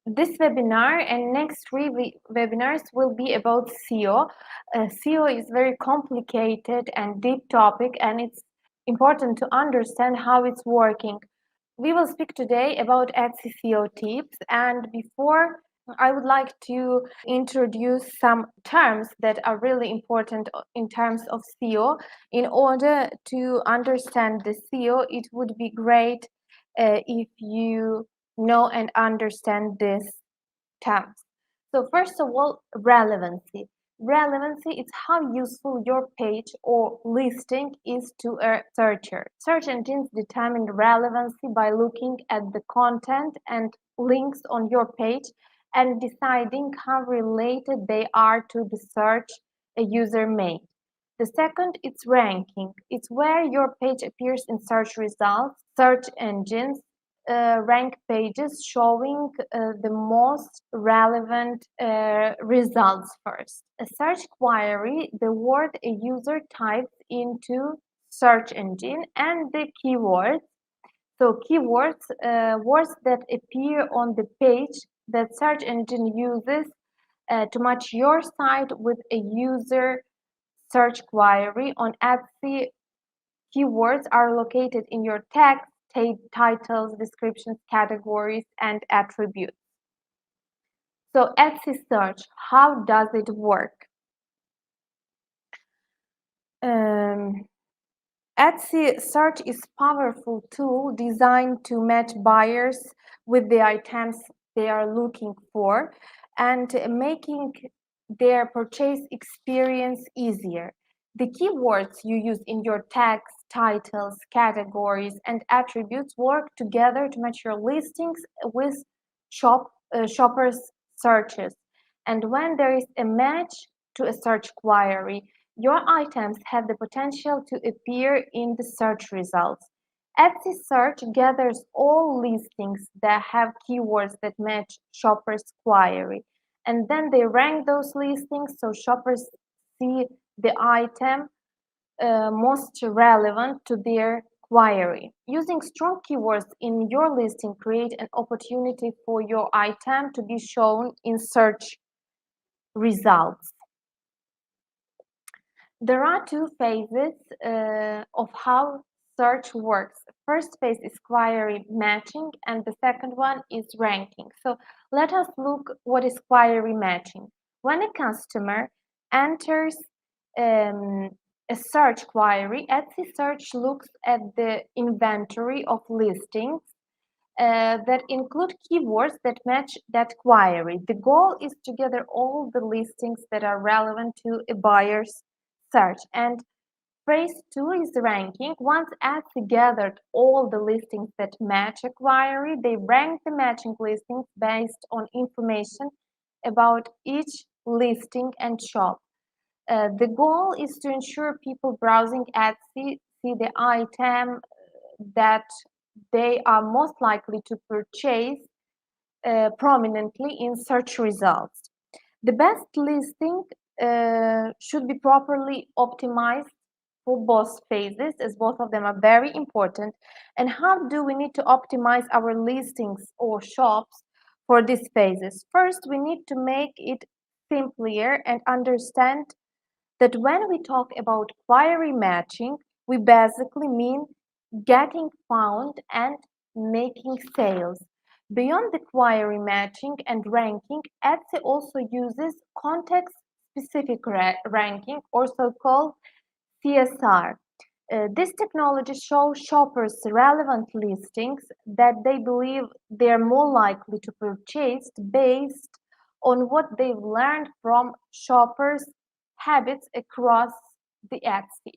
This webinar and next three webinars will be about SEO. SEO is very complicated and deep topic, and it's important to understand how it's working. We will speak today about Etsy SEO tips, and before I would like to introduce some terms that are really important in terms of SEO. In order to understand the SEO, it would be great if you know and understand these terms. So first of all, relevancy. Relevancy is how useful your page or listing is to a searcher. Search engines determine relevancy by looking at the content and links on your page and deciding how related they are to the search a user made. The second is ranking. It's where your page appears in search results. Search engines rank pages showing the most relevant results first. A search query, the word a user types into search engine, and the keywords. So keywords, words that appear on the page that search engine uses to match your site with a user search query. On Etsy, keywords are located in your text, titles, descriptions, categories, and attributes. So Etsy search, how does it work? Etsy search is a powerful tool designed to match buyers with the items they are looking for and making their purchase experience easier. The keywords you use in your text, titles, categories, and attributes work together to match your listings with shoppers' searches. And when there is a match to a search query, your items have the potential to appear in the search results. Etsy search gathers all listings that have keywords that match shoppers' query, and then they rank those listings so shoppers see the item most relevant to their query. Using strong keywords in your listing create an opportunity for your item to be shown in search results. There are two phases of how search works. First phase is query matching and the second one is ranking. So let us look what is query matching. When a customer enters a search query, Etsy search looks at the inventory of listings that include keywords that match that query. The goal is to gather all the listings that are relevant to a buyer's search. And phase two is ranking. Once Etsy gathered all the listings that match a query, they rank the matching listings based on information about each listing and shop. The goal is to ensure people browsing Etsy see the item that they are most likely to purchase prominently in search results. The best listing should be properly optimized for both phases, as both of them are very important. And how do we need to optimize our listings or shops for these phases? First, we need to make it simpler and understand that when we talk about query matching, we basically mean getting found and making sales. Beyond the query matching and ranking, Etsy also uses context-specific ranking, also called CSR. This technology shows shoppers relevant listings that they believe they're more likely to purchase based on what they've learned from shoppers' habits across the Etsy.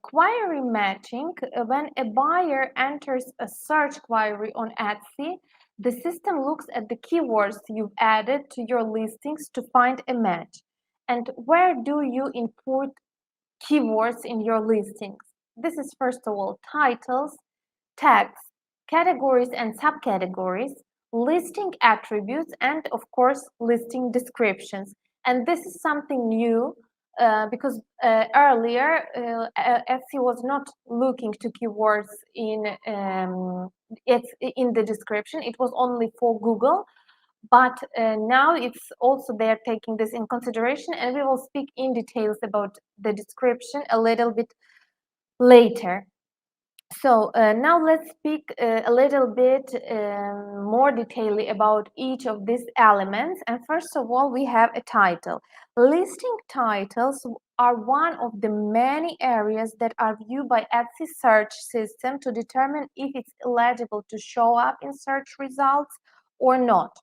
Query matching, when a buyer enters a search query on Etsy, the system looks at the keywords you've added to your listings to find a match. And where do you input keywords in your listings? This is first of all titles, tags, categories and subcategories, listing attributes, and of course listing descriptions. And this is something new because earlier Etsy was not looking to keywords in it's in the description. It was only for Google, but now it's also they're taking this in consideration, and we will speak in details about the description a little bit later. So now let's speak a little bit more detailedly about each of these elements. And first of all, we have a title. Listing titles are one of the many areas that are viewed by Etsy search system to determine if it's eligible to show up in search results or not.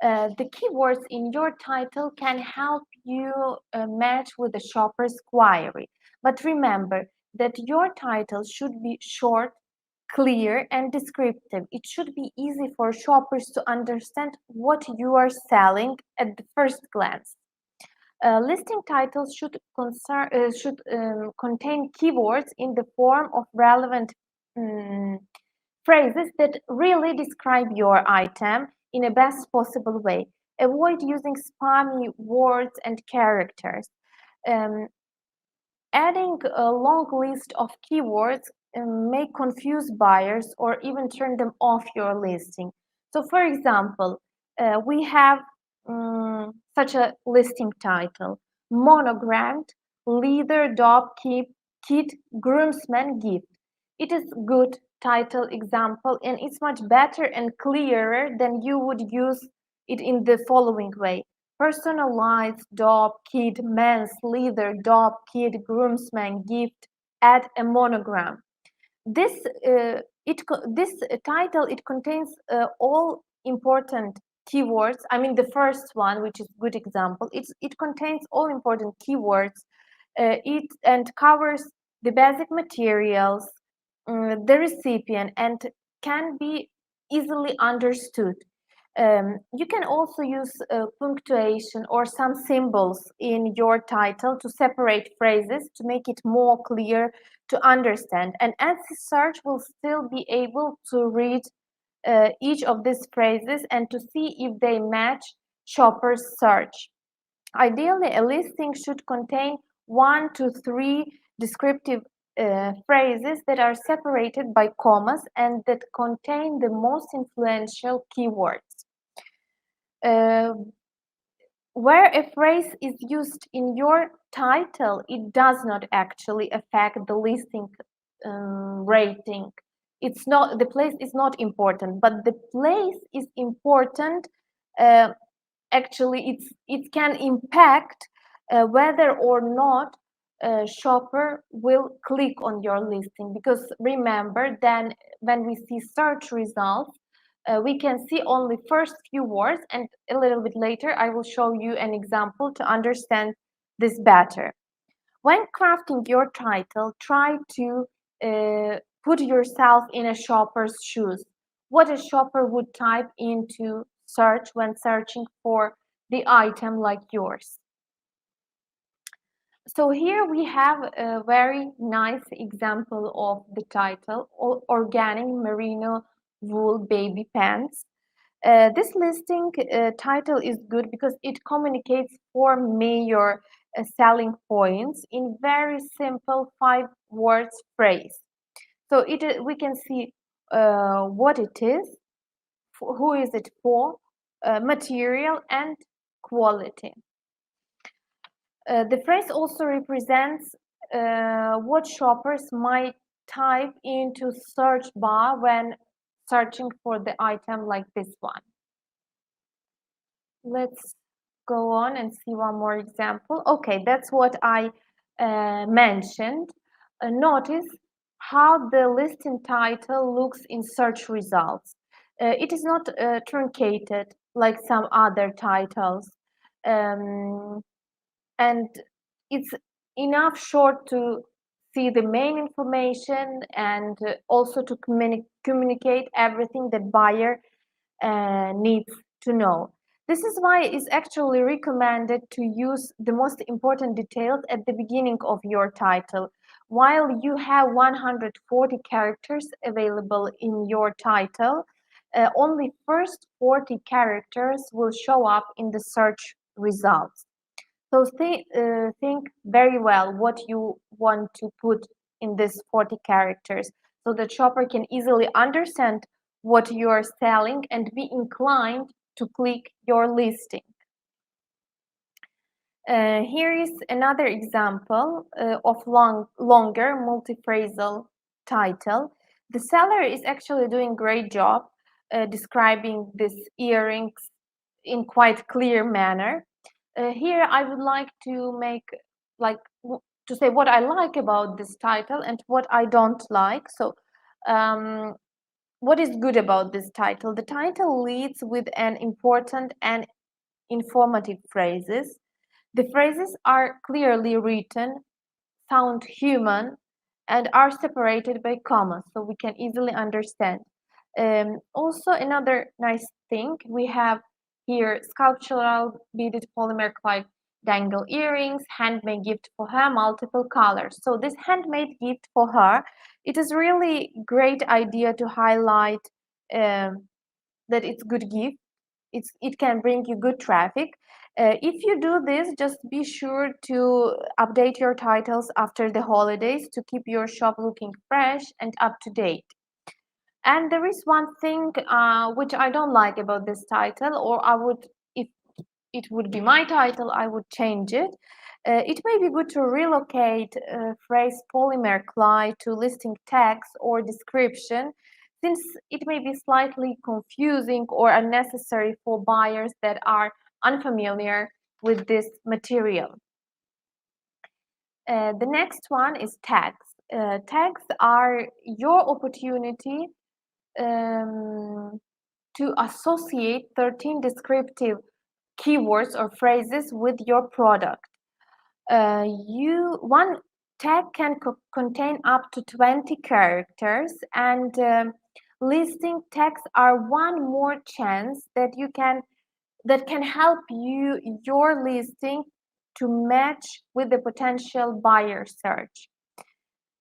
The keywords in your title can help you match with the shopper's query. But remember that your title should be short, clear, and descriptive. It should be easy for shoppers to understand what you are selling at the first glance. Listing titles should contain keywords in the form of relevant phrases that really describe your item in a best possible way. Avoid using spammy words and characters. Um, Adding a long list of keywords may confuse buyers or even turn them off your listing. So, for example, we have such a listing title: monogrammed leather dog kit groomsman gift. It is good title example, and it's much better and clearer than you would use it in the following way: personalized dog kit men's leather dog kit groomsman gift, add a monogram. This this title, it contains all important keywords. I mean, the first one, which is good example, it contains all important keywords. It and covers the basic materials, the recipient, and can be easily understood. You can also use punctuation or some symbols in your title to separate phrases to make it more clear to understand. And Etsy search will still be able to read each of these phrases and to see if they match shopper's search. Ideally, a listing should contain 1 to 3 descriptive phrases that are separated by commas and that contain the most influential keywords. Uh, where a phrase is used in your title, it does not actually affect the listing rating. It's not, the place is not important, but the place is important. Uh, Actually, it can impact whether or not a shopper will click on your listing, because remember, then when we see search results, we can see only first few words, and a little bit later I will show you an example to understand this better. When crafting your title, try to put yourself in a shopper's shoes. What a shopper would type into search when searching for the item like yours. So here we have a very nice example of the title: Organic Merino Wool Baby Pants. This listing title is good because it communicates 4 major selling points in very simple 5 words phrase. So we can see what it is, who is it for, material, and quality. The phrase also represents what shoppers might type into search bar when searching for the item like this one. Let's go on and see one more example. Okay, that's what I mentioned. Notice how the listing title looks in search results. It is not truncated like some other titles. Um, and it's enough short to see the main information and also to communicate everything that buyer needs to know. This is why it's actually recommended to use the most important details at the beginning of your title. While you have 140 characters available in your title, only first 40 characters will show up in the search results. So think very well what you want to put in these 40 characters. so that shopper can easily understand what you are selling and be inclined to click your listing. Here is another example of longer multi-phrasal title. The seller is actually doing a great job describing these earrings in quite clear manner. Here I would like to to say what I like about this title and what I don't like. So what is good about this title? The title leads with an important and informative phrases. The phrases are clearly written, sound human, and are separated by commas, so we can easily understand. Also, another nice thing, we have here sculptural beaded polymer clay dangle earrings, handmade gift for her, multiple colors. So this handmade gift for her, it is really great idea to highlight that it's good gift. It can bring you good traffic. If you do this, just be sure to update your titles after the holidays to keep your shop looking fresh and up to date. And there is one thing which I don't like about this title, or I would, if it would be my title, I would change it. It may be good to relocate phrase polymer clay to listing text or description, since it may be slightly confusing or unnecessary for buyers that are unfamiliar with this material. The next one is tags. Tags are your opportunity to associate 13 descriptive keywords or phrases with your product. One tag can contain up to 20 characters, and listing tags are one more chance that can help your listing to match with the potential buyer search.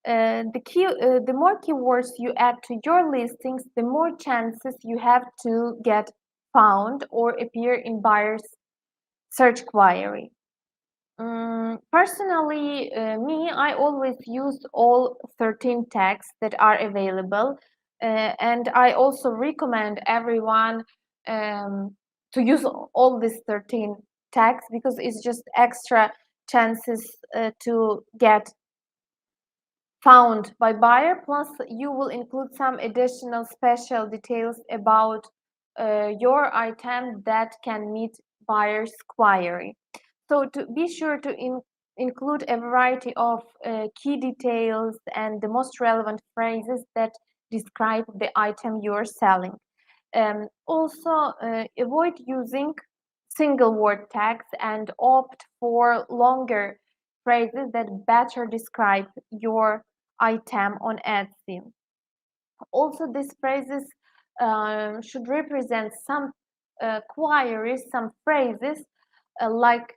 The more keywords you add to your listings, the more chances you have to get found or appear in buyer's search query. Personally, I always use all 13 tags that are available, and I also recommend everyone to use all these 13 tags because it's just extra chances to get found by buyer, plus you will include some additional special details about your item that can meet buyer's query. So to be sure to include a variety of key details and the most relevant phrases that describe the item you're selling. Also, avoid using single word tags and opt for longer phrases that better describe your item on Etsy. Also, these phrases should represent some queries, some phrases like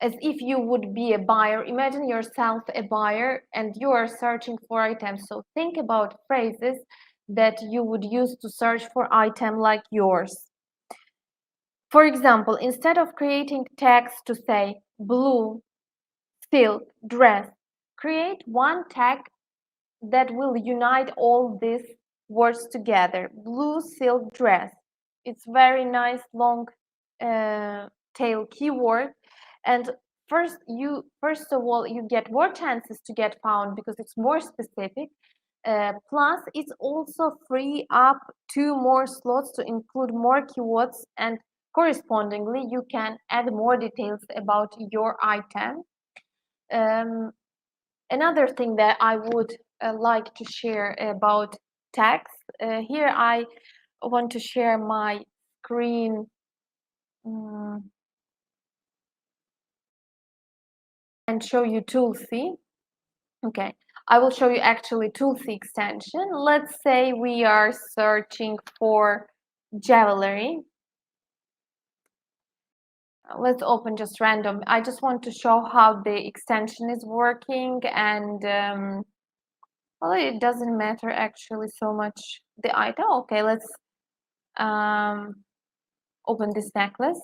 as if you would be a buyer. Imagine yourself a buyer and you are searching for items. So think about phrases that you would use to search for item like yours. For example, instead of creating text to say blue, silk, dress, create one tag that will unite all these words together. Blue silk dress. It's very nice long tail keyword, and first of all you get more chances to get found because it's more specific. Plus, it's also free up 2 more slots to include more keywords, and correspondingly, you can add more details about your item. Another thing that I would like to share about tags. Here I want to share my screen and show you Toolsy. Okay, I will show you actually Toolsy extension. Let's say we are searching for jewelry. Let's open just random. I just want to show how the extension is working, and well, it doesn't matter actually so much the item. Okay, let's open this necklace.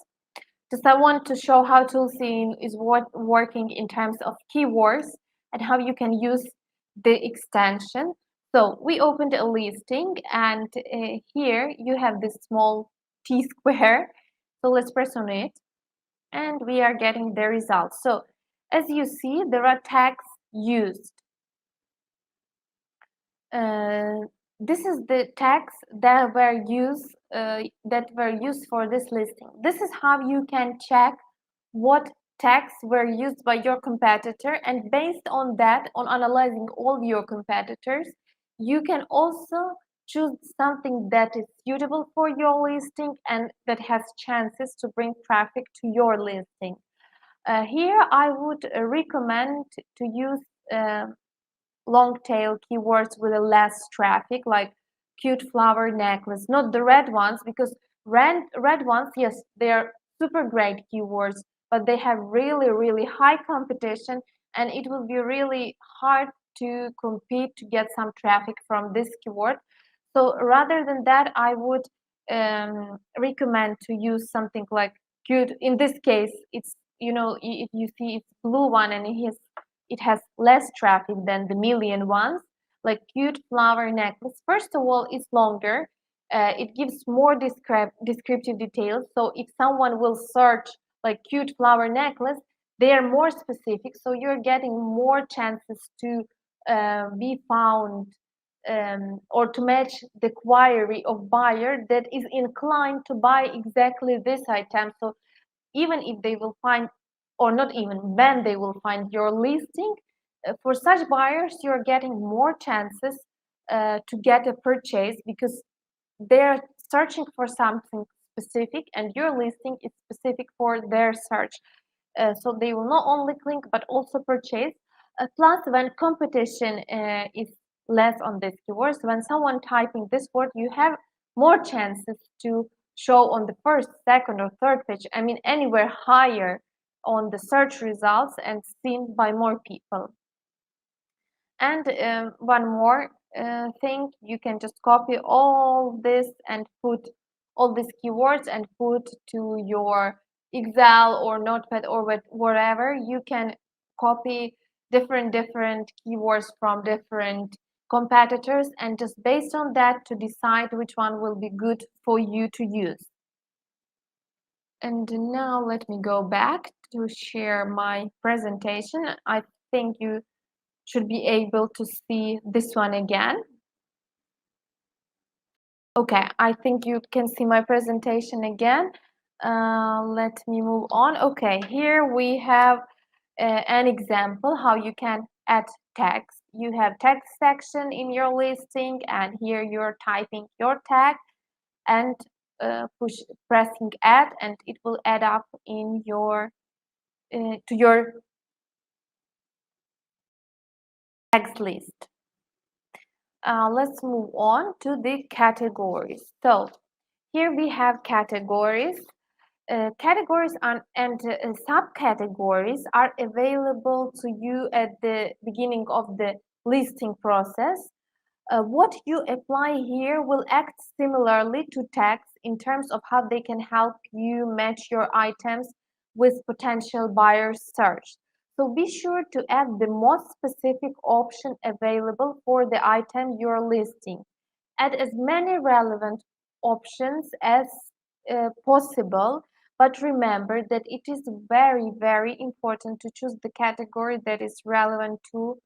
Just I want to show how Toolsy is working in terms of keywords and how you can use the extension. So we opened a listing, and here you have this small T square. So let's press on it, and we are getting the results. So as you see, there are tags used. This is the tags that were used for this listing. This is how you can check what tags were used by your competitor, and based on that, on analyzing all your competitors, you can also choose something that is suitable for your listing and that has chances to bring traffic to your listing. Here I would recommend to use long tail keywords with a less traffic, like cute flower necklace, not the red ones, because red ones, yes, they're super great keywords, but they have really high competition, and it will be really hard to compete to get some traffic from this keyword. So rather than that, I would recommend to use something like cute. In this case, it's, if you see, it's blue one, and it has less traffic than the million ones, like cute flower necklace. First of all, it's longer. It gives more descriptive details. So if someone will search like cute flower necklace, they are more specific. So you're getting more chances to be found, or to match the query of buyer that is inclined to buy exactly this item. So even if they will find, or not even when they will find your listing, for such buyers you're getting more chances to get a purchase, because they're searching for something specific and your listing is specific for their search. So they will not only click but also purchase. Plus, when competition is less on these keywords, when someone typing this word, you have more chances to show on the first, second, or third page. I mean, anywhere higher on the search results and seen by more people. And one more thing, you can just copy all this and put all these keywords and put to your Excel or Notepad or whatever. You can copy different keywords from different competitors, and just based on that to decide which one will be good for you to use. And now let me go back to share my presentation. I think you should be able to see this one again. Okay, I think you can see my presentation again. Let me move on. Okay, here we have an example how you can add tags. You have text section in your listing, and here you're typing your tag and pressing add, and it will add up in your to your text list. Let's move on to the categories. So here we have categories. Categories and subcategories are available to you at the beginning of the listing process. What you apply here will act similarly to tags in terms of how they can help you match your items with potential buyers' search. So be sure to add the most specific option available for the item you're listing. Add as many relevant options as possible, but remember that it is very important to choose the category that is relevant to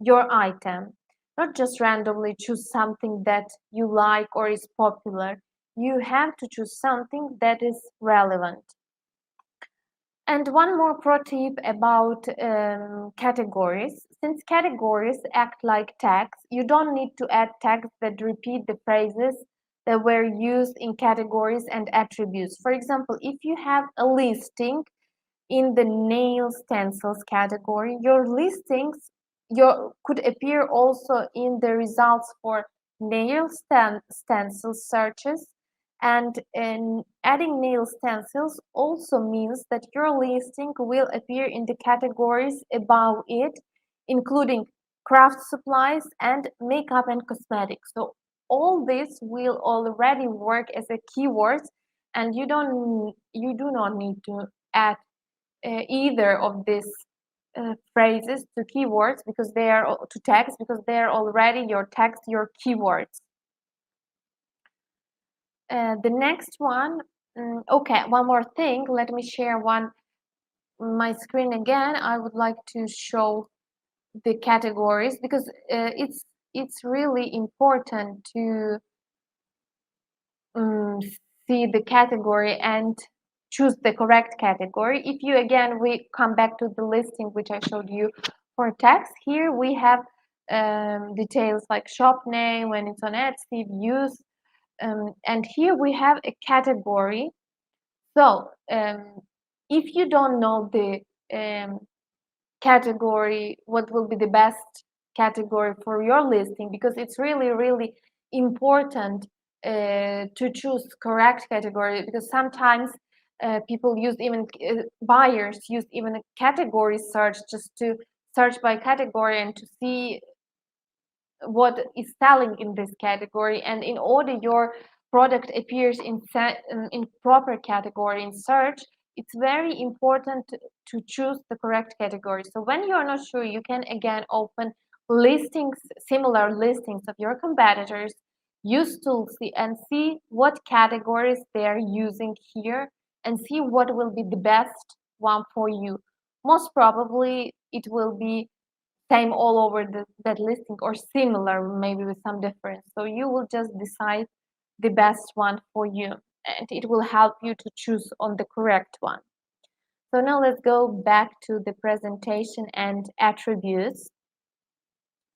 your item. Not just randomly choose something that you like or is popular. You have to choose something that is relevant. And one more pro tip about categories. Since categories act like tags, you don't need to add tags that repeat the phrases that were used in categories and attributes. For example, if you have a listing in the nail stencils category, your listings could appear also in the results for nail stencil searches, and adding nail stencils also means that your listing will appear in the categories above it, including craft supplies and makeup and cosmetics. So all this will already work as a keyword, and you do not need to add either of these phrases to keywords because they are to tags because they are already your tags, your keywords. The next one, okay, one more thing. Let me share my screen again. I would like to show the categories because it's really important to see the category and choose the correct category. If you again, we come back to the listing which I showed you for text. Here we have details like shop name, when it's on Etsy, views, and here we have a category. So if you don't know the category, what will be the best category for your listing, because it's really important to choose correct category, because sometimes people use even buyers use even a category search just to search by category and to see what is selling in this category, and in order your product appears in proper category in search, it's very important to choose the correct category. So when you're not sure, you can again open listings, similar listings of your competitors, use Toolsy and see what categories they're using here and see what will be the best one for you. Most probably it will be same all over that listing or similar, maybe with some difference. So you will just decide the best one for you, and it will help you to choose on the correct one. So now let's go back to the presentation and attributes.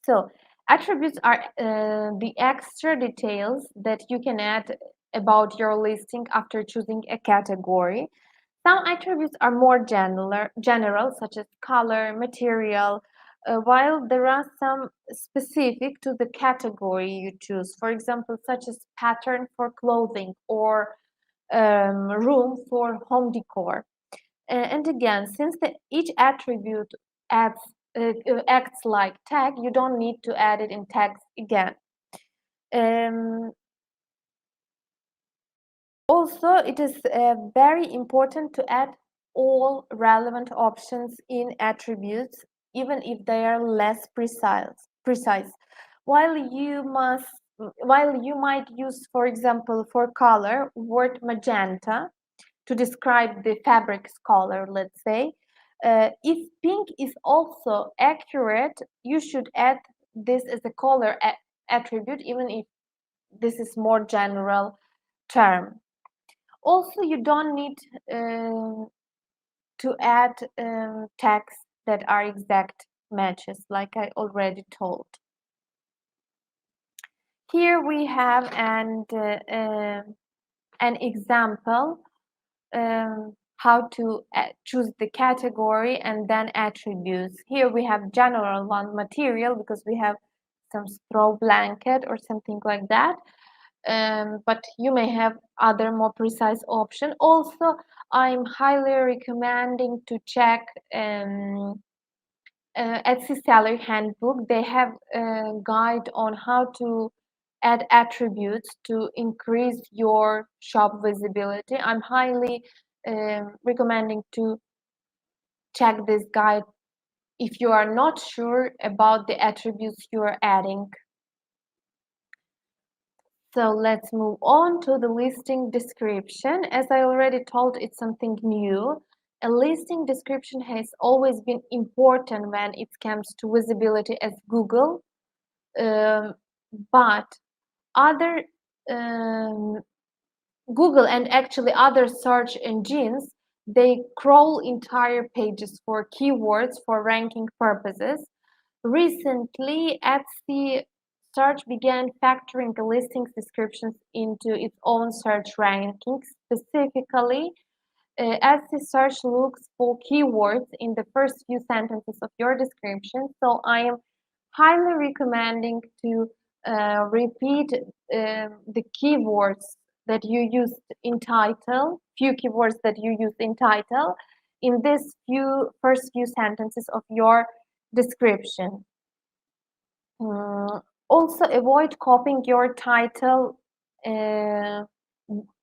So attributes are the extra details that you can add about your listing after choosing a category. Some attributes are more general, such as color, material, while there are some specific to the category you choose. For example, such as pattern for clothing or room for home decor. And again, since each attribute adds, acts like tag, you don't need to add it in tags again. Also, it is very important to add all relevant options in attributes, even if they are less precise. While you might use, for example, for color, word magenta to describe the fabric's color, let's say. If pink is also accurate, you should add this as a color attribute, even if this is more general term. Also, you don't need to add tags that are exact matches, like I already told. Here we have an example how to choose the category and then attributes. Here we have general one, material, because we have some straw blanket or something like that. But you may have other more precise option. Also, I'm highly recommending to check Etsy Seller Handbook. They have a guide on how to add attributes to increase your shop visibility. I'm highly recommending to check this guide if you are not sure about the attributes you are adding. So let's move on to the listing description. As I already told, it's something new. A listing description has always been important when it comes to visibility as Google, but other Google and actually other search engines, they crawl entire pages for keywords for ranking purposes. Recently, Etsy search began factoring the listings descriptions into its own search rankings. Specifically, Etsy search looks for keywords in the first few sentences of your description. So I am highly recommending to repeat the keywords that you used in title, few keywords that you used in title, in this first few sentences of your description. Also, avoid copying your title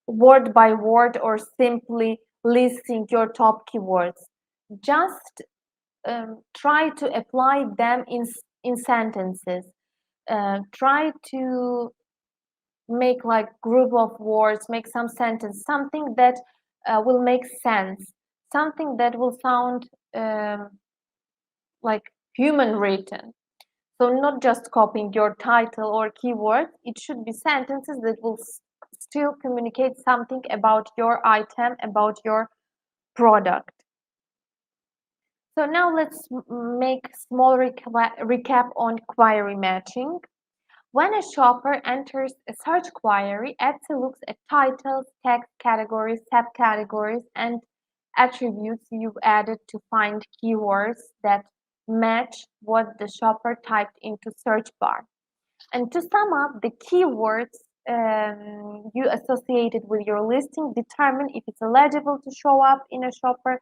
word by word or simply listing your top keywords. Just try to apply them in sentences. Try to make like group of words, make some sentence, something that will make sense, something that will sound like human written. So not just copying your title or keywords, it should be sentences that will still communicate something about your item, about your product. So now let's make small recap on query matching. When a shopper enters a search query, Etsy looks at titles, text categories, subcategories, and attributes you've added to find keywords that match what the shopper typed into search bar. And to sum up, the keywords you associated with your listing determine if it's eligible to show up in a shopper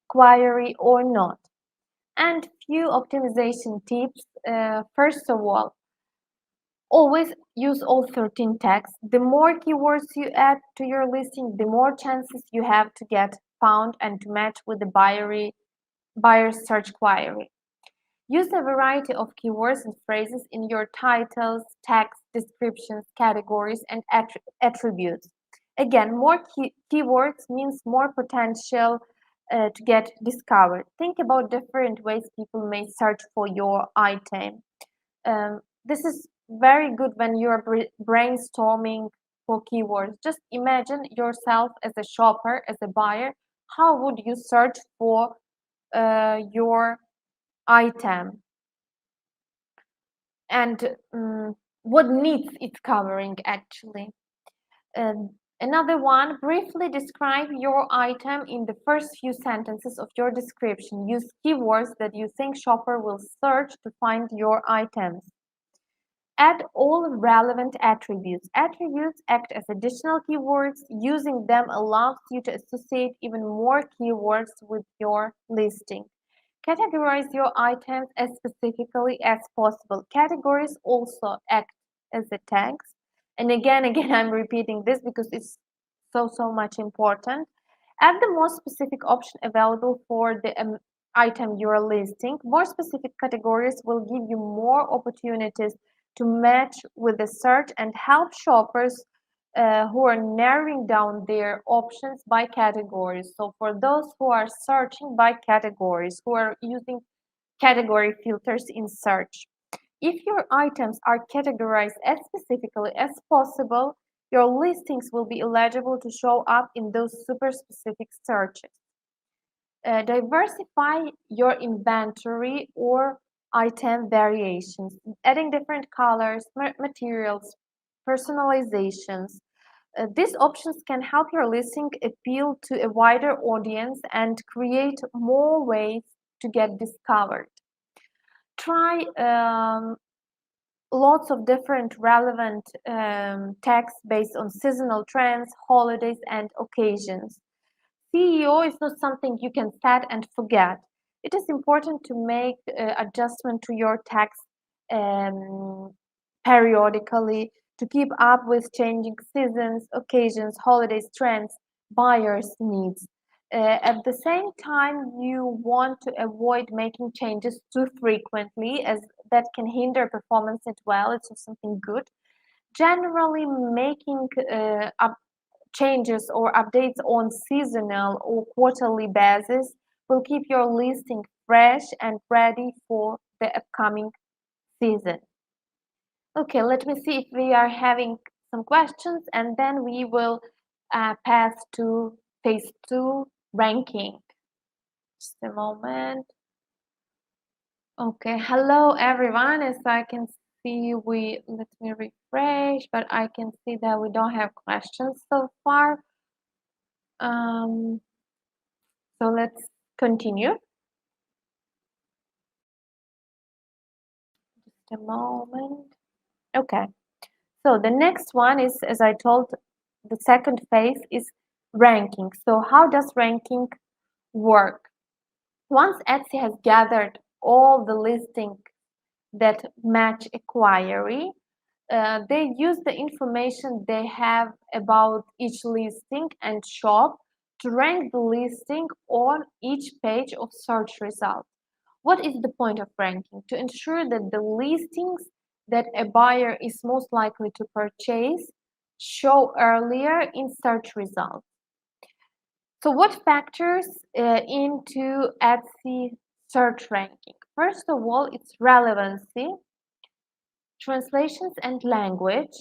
query or not. And few optimization tips. First of all, always use all 13 tags. The more keywords you add to your listing, the more chances you have to get found and to match with the buyer's search query. Use a variety of keywords and phrases in your titles, tags, descriptions, categories, and attributes. Again, more keywords means more potential to get discovered. Think about different ways people may search for your item. This is very good when you're brainstorming for keywords. Just imagine yourself as a shopper, as a buyer. How would you search for your item? And what needs it's covering actually. Another one, briefly describe your item in the first few sentences of your description. Use keywords that you think shopper will search to find your items. Add all relevant attributes. Attributes act as additional keywords. Using them allows you to associate even more keywords with your listing. Categorize your items as specifically as possible. Categories also act as the tags. And again, I'm repeating this because it's so much important. Add the most specific option available for the item you are listing. More specific categories will give you more opportunities to match with the search and help shoppers who are narrowing down their options by categories. So for those who are searching by categories, who are using category filters in search, if your items are categorized as specifically as possible, your listings will be eligible to show up in those super specific searches. Diversify your inventory or item variations, adding different colors, materials, personalizations. These options can help your listing appeal to a wider audience and create more ways to get discovered. Try lots of different relevant tags based on seasonal trends, holidays, and occasions. SEO is not something you can set and forget. It is important to make adjustment to your tags periodically to keep up with changing seasons, occasions, holidays, trends, buyers' needs. At the same time, you want to avoid making changes too frequently, as that can hinder performance as well. It's not something good. Generally, making changes or updates on seasonal or quarterly basis will keep your listing fresh and ready for the upcoming season. Okay, let me see if we are having some questions and then we will pass to phase 2 ranking. Just a moment. Okay, hello everyone. As I can see, let me refresh, but I can see that we don't have questions so far. So let's continue. Just a moment. Okay. So the next one is, as I told, the second phase is ranking. So how does ranking work? Once Etsy has gathered all the listings that match a query, they use the information they have about each listing and shop to rank the listing on each page of search results. What is the point of ranking? To ensure that the listings that a buyer is most likely to purchase show earlier in search results. So what factors into Etsy search ranking? First of all, it's relevancy, translations and language,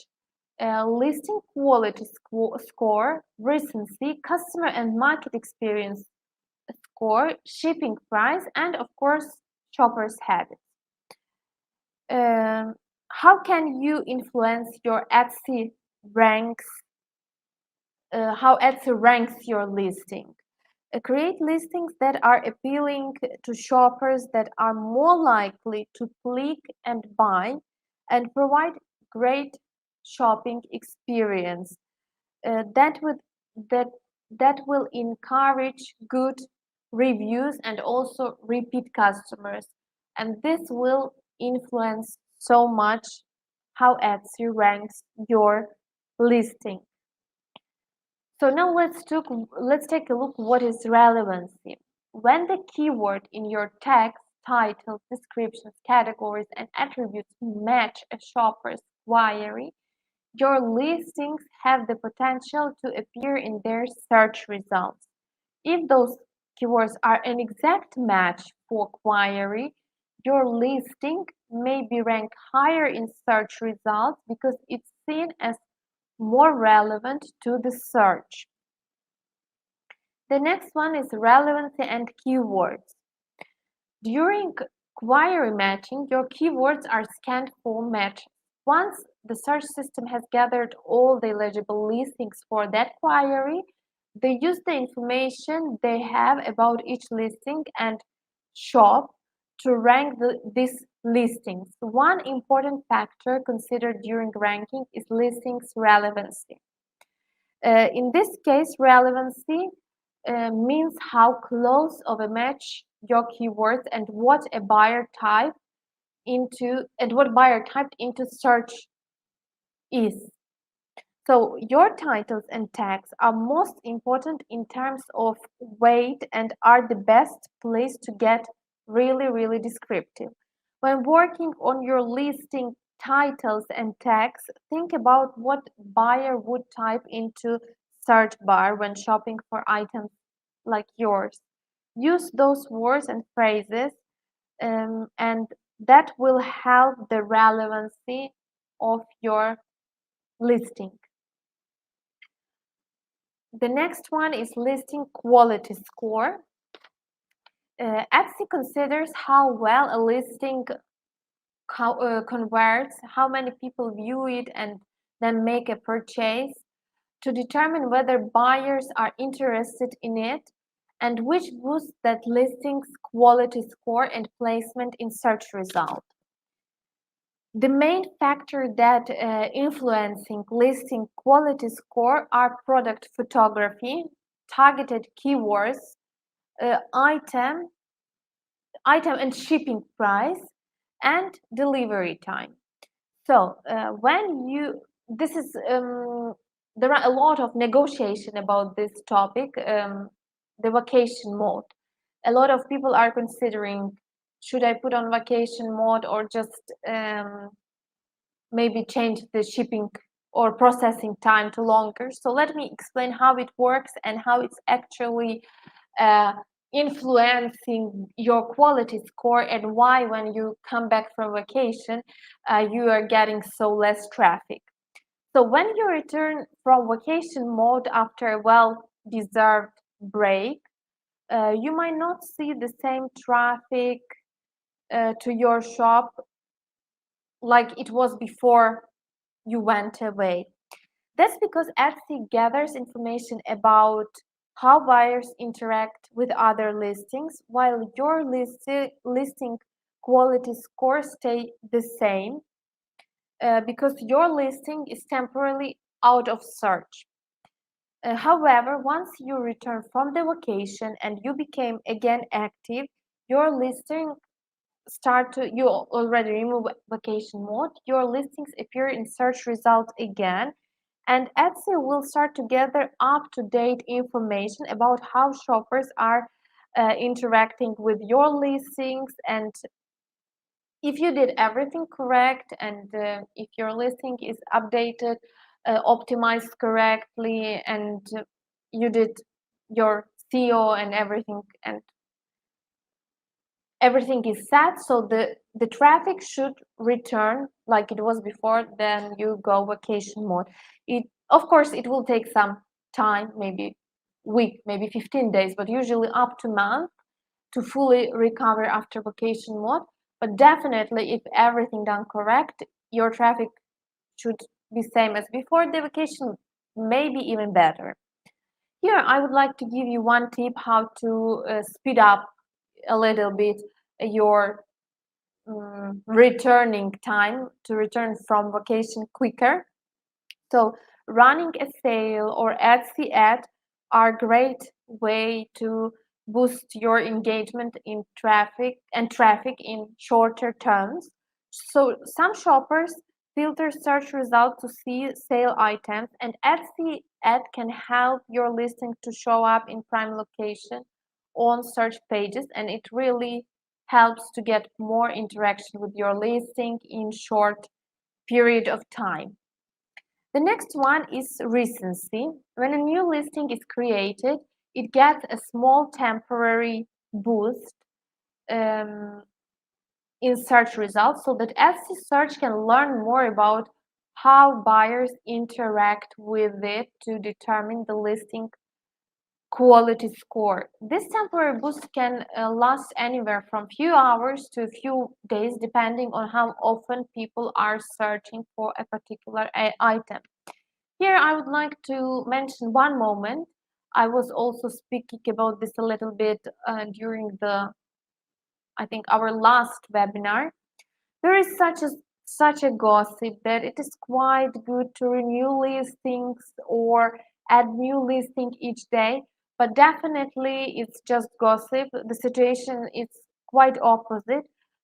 listing quality score, recency, customer and market experience score, shipping price, and of course, shoppers' habits. How can you influence your Etsy ranks? How Etsy ranks your listing? Create listings that are appealing to shoppers, that are more likely to click and buy, and provide great shopping experience. That would that that will encourage good reviews and also repeat customers, and this will influence so much how Etsy ranks your listing. So now let's take a look what is relevancy. When the keyword in your text, titles, descriptions, categories, and attributes match a shopper's query, your listings have the potential to appear in their search results. If those keywords are an exact match for query, your listing may be ranked higher in search results because it's seen as more relevant to the search. The next one is relevancy and keywords. During query matching, your keywords are scanned for matches. Once the search system has gathered all the eligible listings for that query, they use the information they have about each listing and shop to rank these listings. One important factor considered during ranking is listings relevancy. In this case, relevancy means how close of a match your keywords and what buyer typed into search is. So your titles and tags are most important in terms of weight and are the best place to get really descriptive. When working on your listing titles and tags, think about what buyer would type into search bar when shopping for items like yours. Use those words and phrases, and that will help the relevancy of your listing. The next one is listing quality score. Etsy considers how well a listing converts, how many people view it and then make a purchase, to determine whether buyers are interested in it, and which boosts that listing's quality score and placement in search results. The main factor that influencing listing quality score are product photography, targeted keywords, item and shipping price, and delivery time. So there are a lot of negotiation about this topic, the vacation mode. A lot of people are considering, should I put on vacation mode or just maybe change the shipping or processing time to longer. So let me explain how it works and how it's actually influencing your quality score, and why when you come back from vacation you are getting so less traffic. So when you return from vacation mode after a well-deserved break, you might not see the same traffic to your shop like it was before you went away. That's because Etsy gathers information about how buyers interact with other listings, while your listing quality scores stay the same because your listing is temporarily out of search. However, once you return from the vacation and you became again active, your listing you already remove vacation mode, your listings appear in search results again, and Etsy will start to gather up-to-date information about how shoppers are interacting with your listings, and if you did everything correct, and if your listing is updated, optimized correctly, and you did your SEO and everything, and everything is set, so the traffic should return like it was before, then you go vacation mode. It, of course, it will take some time, maybe week, maybe 15 days, but usually up to month to fully recover after vacation mode. But definitely, if everything done correct, your traffic should be same as before the vacation, maybe even better. Here, I would like to give you one tip how to speed up a little bit your returning time to return from vacation quicker. So running a sale or Etsy ad are great way to boost your engagement in traffic in shorter terms. So some shoppers filter search results to see sale items, and Etsy ad can help your listing to show up in prime location on search pages, and it really helps to get more interaction with your listing in short period of time. The next one is recency. When a new listing is created, it gets a small temporary boost um, in search results, so that Etsy search can learn more about how buyers interact with it to determine the listing quality score. This temporary boost can last anywhere from few hours to a few days, depending on how often people are searching for a particular item. Here, I would like to mention one moment. I was also speaking about this a little bit during I think, our last webinar. There is such a gossip that it is quite good to renew listings or add new listing each day, but definitely it's just gossip. The situation is quite opposite.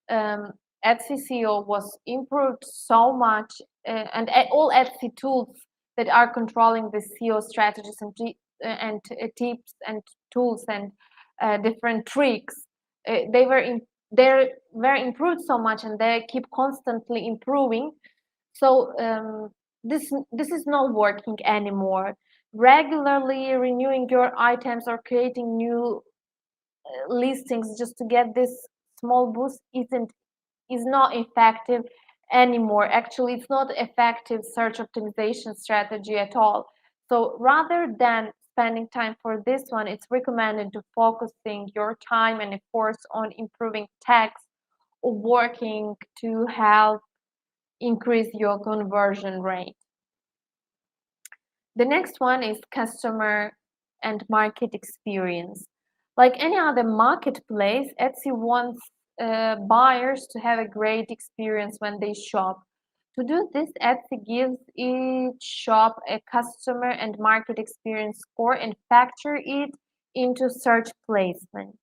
Um, Etsy SEO was improved so much, and all Etsy tools that are controlling the SEO strategies and tips and tools and different tricks, they were they're very improved so much, and they keep constantly improving. So this is not working anymore. Regularly renewing your items or creating new listings just to get this small boost is not effective anymore. Actually, it's not effective search optimization strategy at all. So rather than spending time for this one, it's recommended to focusing your time and efforts on improving text or working to help increase your conversion rate. The next one is customer and market experience. Like any other marketplace, Etsy wants buyers to have a great experience when they shop. To do this, Etsy gives each shop a customer and market experience score and factor it into search placement.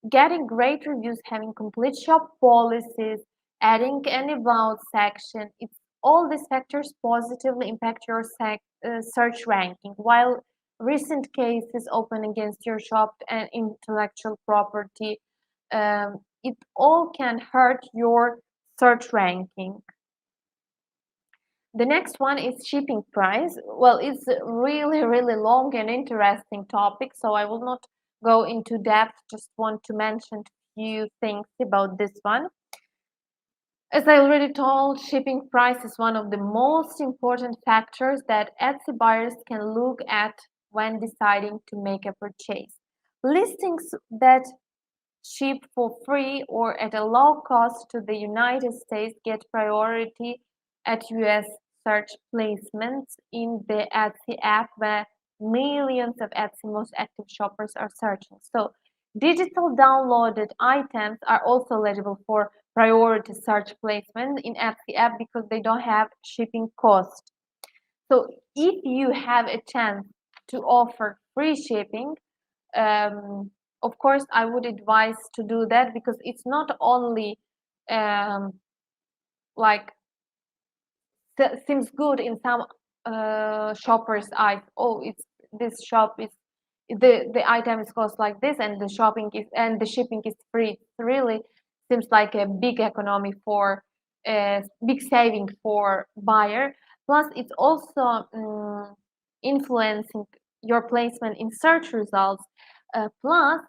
Getting great reviews, having complete shop policies, adding an about section, it's all these factors positively impact your search ranking, while recent cases open against your shop and intellectual property, it all can hurt your search ranking. The next one is shipping price. Well, it's a really long and interesting topic, so I will not go into depth, just want to mention a few things about this one. As I already told, shipping price is one of the most important factors that Etsy buyers can look at when deciding to make a purchase. Listings that ship for free or at a low cost to the United States get priority at US search placements in the Etsy app, where millions of Etsy most active shoppers are searching. So digital downloaded items are also eligible for priority search placement in Etsy app because they don't have shipping cost. So if you have a chance to offer free shipping, of course, I would advise to do that, because it's not only like seems good in some shoppers' eyes. Oh, it's this shop is the item is cost like this, and the shipping is free. It really seems like a big economy for a big saving for buyer. Plus, it's also influencing your placement in search results. Plus,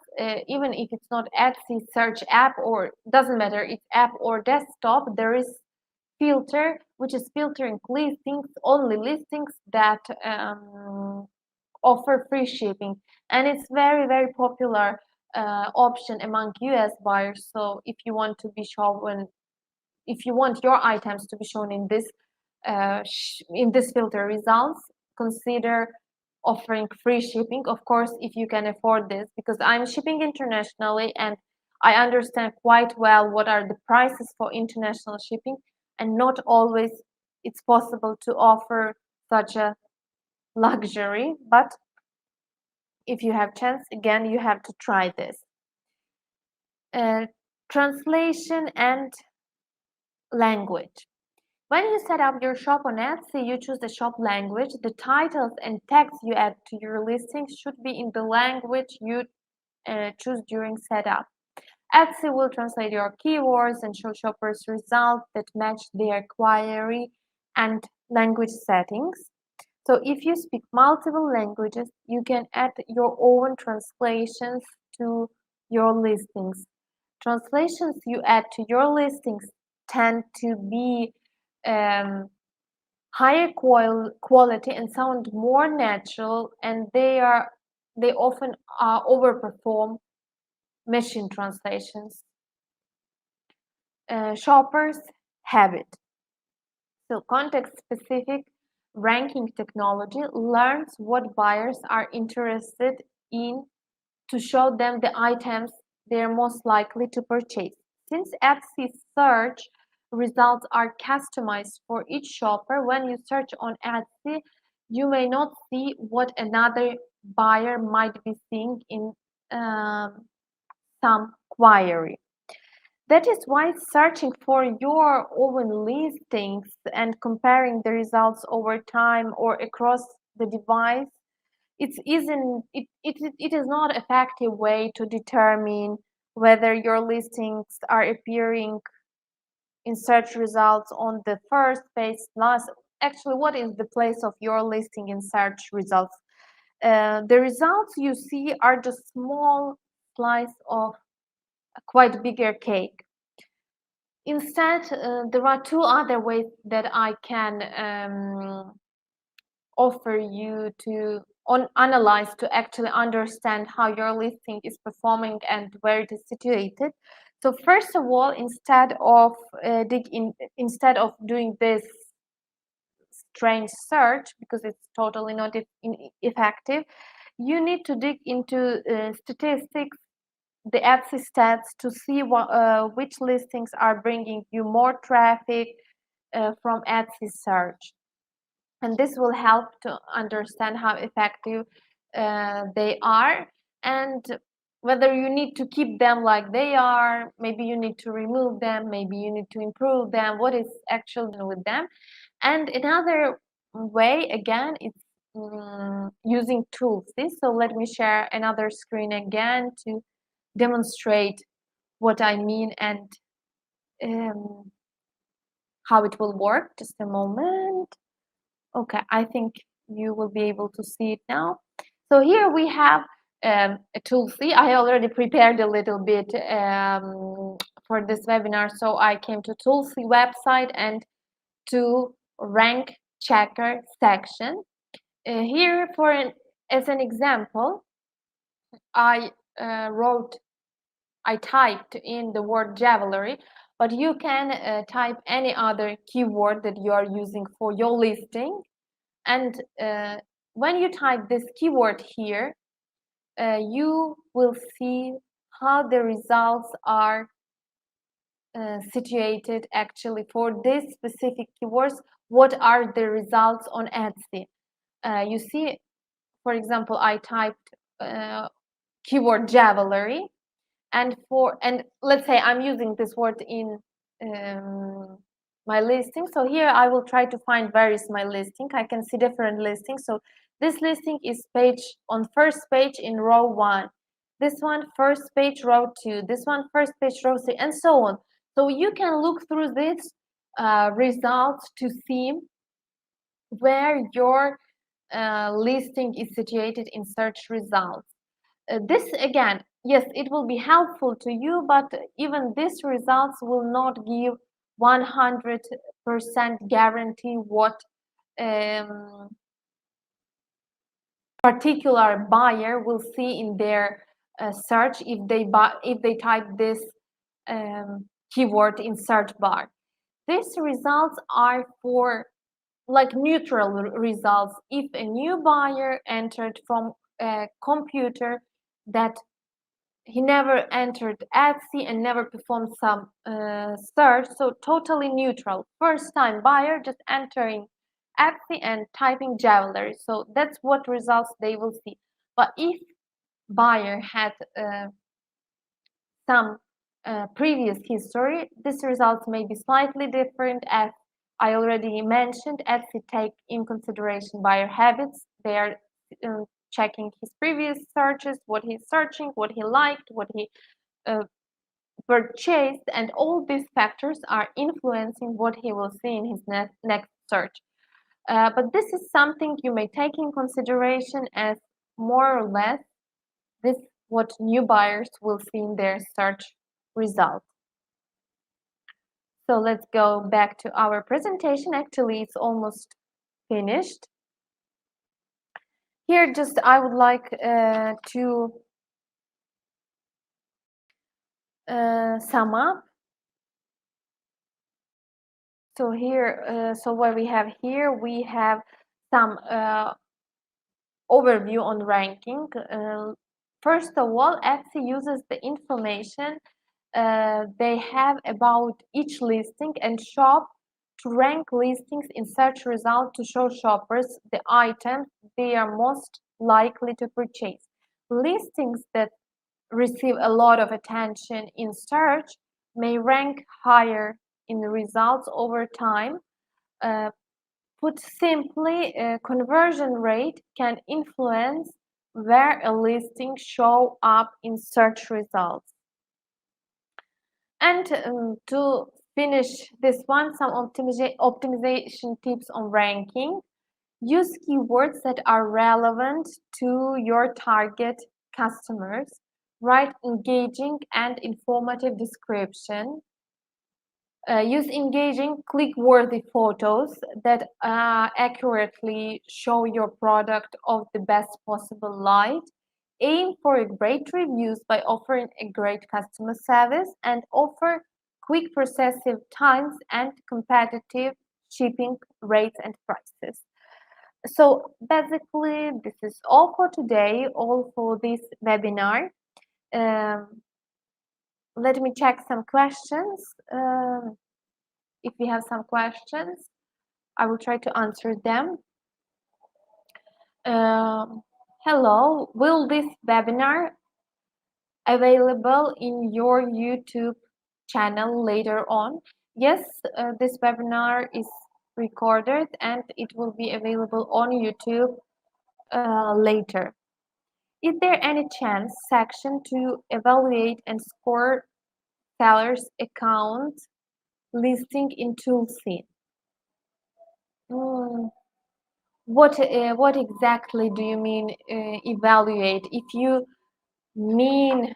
even if it's not Etsy search app, or doesn't matter, it's app or desktop, there is filter which is filtering listings, only listings that offer free shipping, and it's very popular option among US buyers. So if you want to be shown, if you want your items to be shown in this filter results, consider offering free shipping. Of course, if you can afford this, because I'm shipping internationally and I understand quite well what are the prices for international shipping, and not always it's possible to offer such a luxury. But if you have chance, again, you have to try this. Translation and language. When you set up your shop on Etsy, you choose the shop language. The titles and text you add to your listings should be in the language you choose during setup. Etsy will translate your keywords and show shoppers results that match their query and language settings. So if you speak multiple languages, you can add your own translations to your listings. Translations you add to your listings tend to be higher quality and sound more natural, and they often overperform machine translations. Shoppers habit. So context-specific ranking technology learns what buyers are interested in to show them the items they're most likely to purchase. Since Etsy search results are customized for each shopper, when you search on Etsy, you may not see what another buyer might be seeing in some query. That is why searching for your own listings and comparing the results over time or across the device, it is not an effective way to determine whether your listings are appearing in search results on the first page, plus actually what is the place of your listing in search results. The results you see are just small slice of a quite bigger cake. Instead, there are two other ways that I can offer you to analyze to actually understand how your listing is performing and where it is situated. So first of all, instead of doing this strange search, because it's totally not effective, you need to dig into statistics, the Etsy stats, to see which listings are bringing you more traffic from Etsy search. And this will help to understand how effective they are, and whether you need to keep them like they are, maybe you need to remove them, maybe you need to improve them, what is actually done with them. And another way, again, is using tools. So let me share another screen again to demonstrate what I mean and how it will work. Just a moment. Okay, I think you will be able to see it now. So here we have a tool. See, I already prepared a little bit for this webinar. So I came to Toolsy website and to rank checker section. Here, as an example, I typed in the word jewelry, but you can type any other keyword that you are using for your listing. And when you type this keyword here, you will see how the results are situated actually for this specific keywords. What are the results on Etsy? You see, for example, I typed keyword jewelry, and let's say I'm using this word in my listing. So here I will try to find where is my listing. I can see different listings. So This listing is page on first page in row 1. This one first page row 2. This one first page row 3, and so on. So you can look through these results to see where your listing is situated in search results. This again, yes, it will be helpful to you, but even these results will not give 100% guarantee what particular buyer will see in their search if they type this keyword in search bar. These results are for like neutral results. If a new buyer entered from a computer that he never entered Etsy and never performed some search, so totally neutral. First time buyer just entering Etsy and typing jewelry, so that's what results they will see. But if buyer had some previous history, these results may be slightly different. As I already mentioned, Etsy take in consideration buyer habits. They are checking his previous searches, what he's searching, what he liked, what he purchased, and all these factors are influencing what he will see in his next search. But this is something you may take in consideration, as more or less this is what new buyers will see in their search results. So let's go back to our presentation. Actually, it's almost finished. Here, just I would like to sum up. So here, so what we have here, we have some overview on ranking. First of all, Etsy uses the information they have about each listing and shop to rank listings in search results to show shoppers the items they are most likely to purchase. Listings that receive a lot of attention in search may rank higher in the results over time. Put simply, conversion rate can influence where a listing show up in search results. And to finish this one, some optimization tips on ranking. Use keywords that are relevant to your target customers. Write engaging and informative description. Use engaging, click-worthy photos that accurately show your product of the best possible light. Aim for great reviews by offering a great customer service, and offer quick processing times and competitive shipping rates and prices. So basically, this is all for today, all for this webinar. Let me check some questions. If we have some questions, I will try to answer them. Hello, will this webinar available in your YouTube channel later on? Yes, this webinar is recorded and it will be available on YouTube later. Is there any chance section to evaluate and score seller's account listing in Toolsy? What exactly do you mean evaluate? If you mean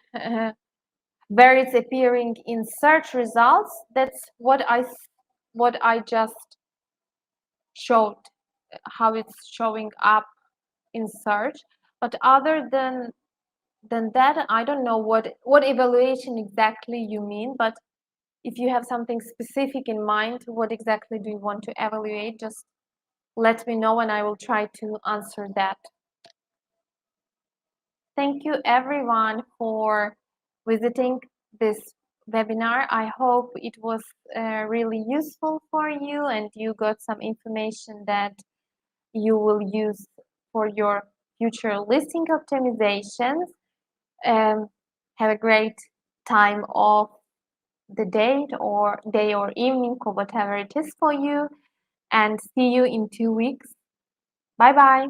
where it's appearing in search results, that's what I just showed, how it's showing up in search. But other than that, I don't know what evaluation exactly you mean. But if you have something specific in mind, what exactly do you want to evaluate, just let me know and I will try to answer that. Thank you everyone for visiting this webinar. I hope it was really useful for you and you got some information that you will use for your future listing optimizations. Have a great time of the day or evening or whatever it is for you, and see you in 2 weeks. Bye bye.